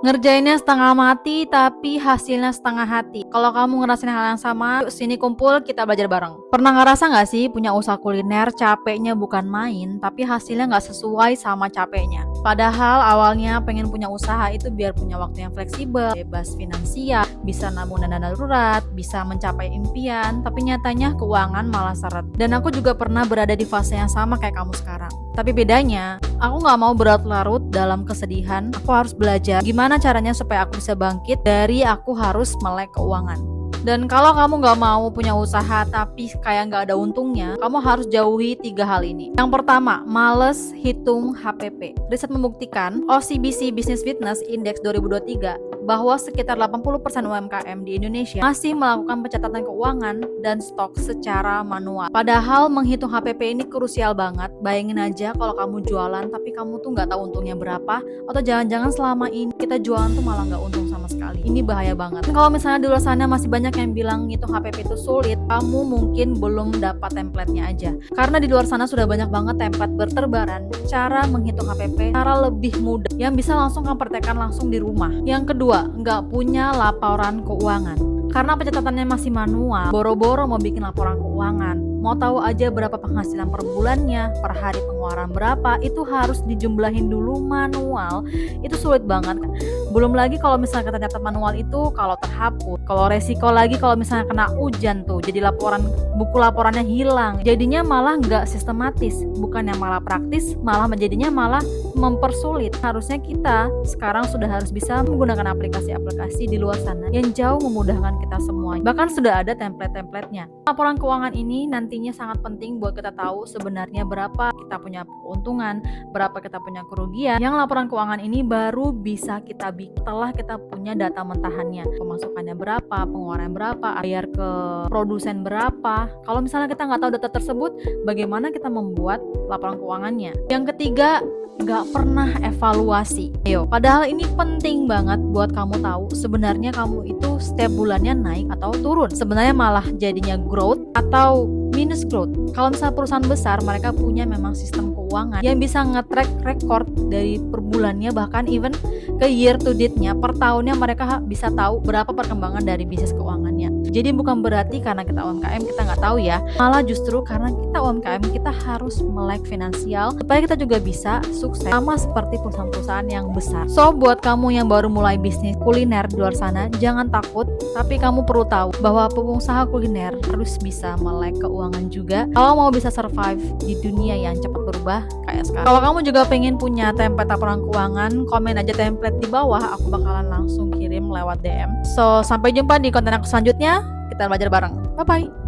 Ngerjainnya setengah mati, tapi hasilnya setengah hati. Kalau kamu ngerasain hal yang sama, yuk sini kumpul, kita belajar bareng. Pernah ngerasa nggak sih punya usaha kuliner, capeknya bukan main, tapi hasilnya nggak sesuai sama capeknya? Padahal awalnya pengen punya usaha itu biar punya waktu yang fleksibel, bebas finansial, bisa nabung dana darurat, bisa mencapai impian, tapi nyatanya keuangan malah seret. Dan aku juga pernah berada di fase yang sama kayak kamu sekarang. Tapi bedanya, aku nggak mau berlarut-larut dalam kesedihan. Aku harus belajar gimana caranya supaya aku bisa bangkit dari aku harus melek keuangan. Dan kalau kamu nggak mau punya usaha tapi kayak nggak ada untungnya, kamu harus jauhi 3 hal ini. Yang pertama, males hitung HPP. Riset membuktikan OCBC Business Fitness Index 2023 bahwa sekitar 80% UMKM di Indonesia masih melakukan pencatatan keuangan dan stok secara manual. Padahal menghitung HPP ini krusial banget. Bayangin aja kalau kamu jualan tapi kamu tuh nggak tahu untungnya berapa, atau jangan-jangan selama ini kita jualan tuh malah nggak untung sama sekali. Ini bahaya banget. Dan kalau misalnya di luar sana masih banyak yang bilang ngitung HPP itu sulit, kamu mungkin belum dapat template-nya aja. Karena di luar sana sudah banyak banget template berterbaran cara menghitung HPP cara lebih mudah yang bisa langsung kamu praktekkan langsung di rumah. Yang kedua, nggak punya laporan keuangan. Karena pencatatannya masih manual, boro-boro mau bikin laporan keuangan, mau tahu aja berapa penghasilan per bulannya, per hari pengeluaran berapa, itu harus dijumlahin dulu manual. Itu sulit banget. Belum lagi kalau misalnya kita catat manual itu kalau terhapus, kalau resiko lagi kalau misalnya kena hujan tuh, jadi buku laporannya hilang. Jadinya malah nggak sistematis, bukan yang malah praktis, malah menjadinya malah mempersulit. Harusnya kita sekarang sudah harus bisa menggunakan aplikasi-aplikasi di luar sana yang jauh memudahkan kita semua. Bahkan sudah ada template-templatenya. Laporan keuangan ini nantinya sangat penting buat kita tahu sebenarnya berapa kita punya keuntungan, berapa kita punya kerugian. Yang laporan keuangan ini baru bisa kita bikin setelah kita punya data mentahannya. Pemasukannya berapa, pengeluaran berapa, bayar ke produsen berapa. Kalau misalnya kita nggak tahu data tersebut, bagaimana kita membuat laporan keuangannya? Yang ketiga, nggak pernah evaluasi. Padahal ini penting banget buat kamu tahu sebenarnya kamu itu setiap bulannya naik atau turun. Sebenarnya malah jadinya growth atau minus growth. Kalau misalnya perusahaan besar, mereka punya memang sistem keuangan yang bisa nge-track record dari per bulannya, bahkan even ke year to date-nya, per tahunnya mereka bisa tahu berapa perkembangan dari bisnis keuangannya. Jadi bukan berarti karena kita UMKM kita nggak tahu ya, malah justru karena kita UMKM kita harus melek finansial supaya kita juga bisa sukses sama seperti perusahaan-perusahaan yang besar. So buat kamu yang baru mulai bisnis kuliner di luar sana, jangan takut, tapi kamu perlu tahu bahwa pengusaha kuliner harus bisa melek keuangan juga kalau mau bisa survive di dunia yang cepat berubah kayak sekarang. Kalau kamu juga pengen punya template laporan keuangan, komen aja template di bawah, aku bakalan langsung kirim lewat DM. So sampai jumpa di konten aku selanjutnya, kita belajar bareng. Bye bye.